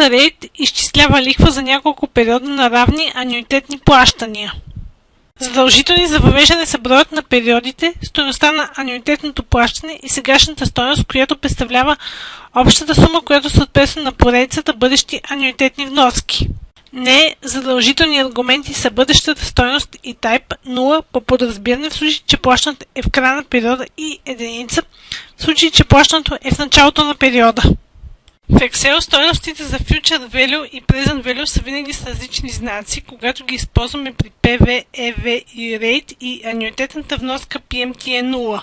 Вноската рейт изчислява лихва за няколко периода на равни анюитетни плащания. Задължителни за въвеждане са броят на периодите, стойността на анюитетното плащане и сегашната стойност, която представлява общата сума, която съответства на поредицата бъдещи анюитетни вноски. Не задължителни аргументи са бъдещата стойност и type 0 по подразбиране в случай, че плащането е в края на периода и единица в случай, че плащането е в началото на периода. В Excel стойностите за Future Value и Present Value са винаги с различни знаци, когато ги използваме при PV, EV и Rate и анюитетната вноска PMT е 0.